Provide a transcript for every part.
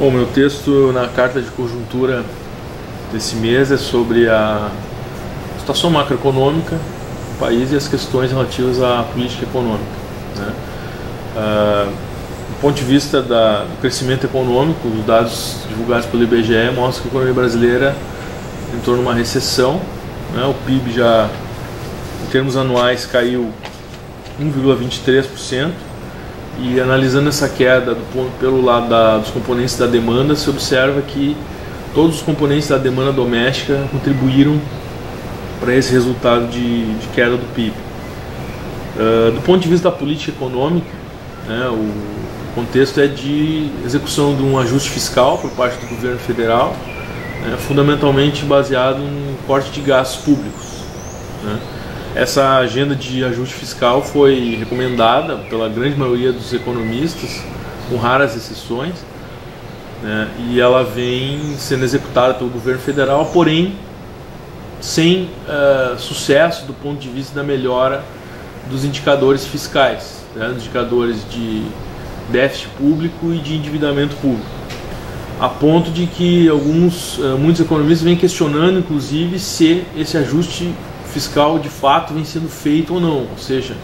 Bom, meu texto na carta de conjuntura desse mês é sobre a situação macroeconômica do país e as questões relativas à política econômica, né? Do ponto de vista do crescimento econômico, os dados divulgados pelo IBGE mostram que a economia brasileira entrou numa recessão, né? O PIB já, em termos anuais, caiu 1,23%. E analisando essa queda pelo lado dos componentes da demanda, se observa que todos os componentes da demanda doméstica contribuíram para esse resultado de queda do PIB. Do ponto de vista da política econômica, né, o contexto é de execução de um ajuste fiscal por parte do governo federal, né, fundamentalmente baseado no corte de gastos públicos, né. Essa agenda de ajuste fiscal foi recomendada pela grande maioria dos economistas, com raras exceções, né, e ela vem sendo executada pelo governo federal, porém sem sucesso do ponto de vista da melhora dos indicadores fiscais, né, dos indicadores de déficit público e de endividamento público, a ponto de que muitos economistas vêm questionando, inclusive, se esse ajuste fiscal de fato vem sendo feito ou não, ou seja,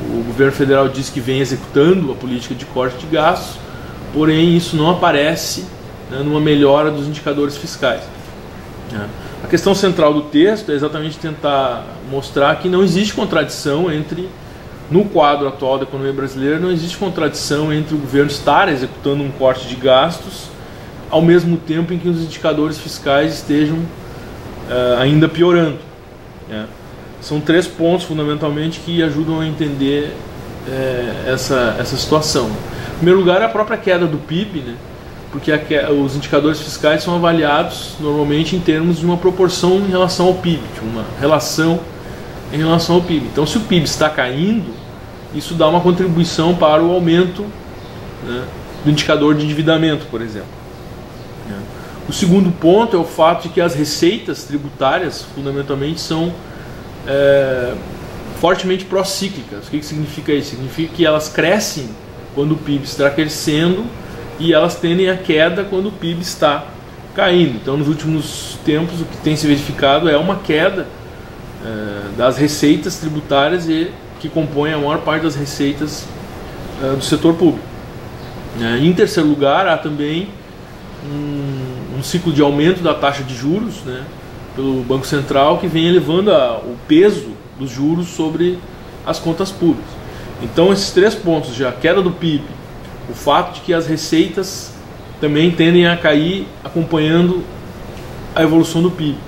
o governo federal diz que vem executando a política de corte de gastos, porém isso não aparece, né, numa melhora dos indicadores fiscais, né. A questão central do texto é exatamente tentar mostrar que não existe contradição no quadro atual da economia brasileira, não existe contradição entre o governo estar executando um corte de gastos ao mesmo tempo em que os indicadores fiscais estejam ainda piorando. São três pontos fundamentalmente que ajudam a entender essa situação. Em primeiro lugar, é a própria queda do PIB, né? Porque os indicadores fiscais são avaliados normalmente em termos de uma proporção em relação ao PIB, de uma relação em relação ao PIB. Então, se o PIB está caindo, isso dá uma contribuição para o aumento, né, do indicador de endividamento, por exemplo. O segundo ponto é o fato de que as receitas tributárias, fundamentalmente, são fortemente procíclicas. O que significa isso? Significa que elas crescem quando o PIB está crescendo e elas tendem a queda quando o PIB está caindo. Então, nos últimos tempos, o que tem se verificado é uma queda das receitas tributárias que compõem a maior parte das receitas do setor público. Em terceiro lugar, há também um ciclo de aumento da taxa de juros, né, pelo Banco Central, que vem elevando o peso dos juros sobre as contas públicas. Então, esses três pontos, a queda do PIB, o fato de que as receitas também tendem a cair acompanhando a evolução do PIB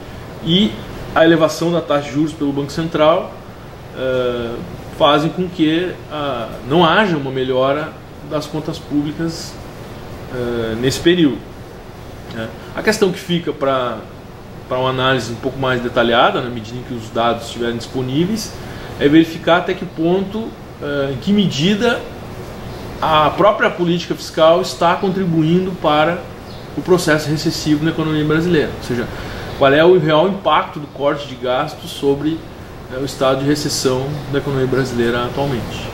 e a elevação da taxa de juros pelo Banco Central fazem com que não haja uma melhora das contas públicas nesse período. A questão que fica para uma análise um pouco mais detalhada, na medida em que os dados estiverem disponíveis, é verificar até que ponto, em que medida a própria política fiscal está contribuindo para o processo recessivo na economia brasileira. Ou seja, qual é o real impacto do corte de gastos sobre o estado de recessão da economia brasileira atualmente.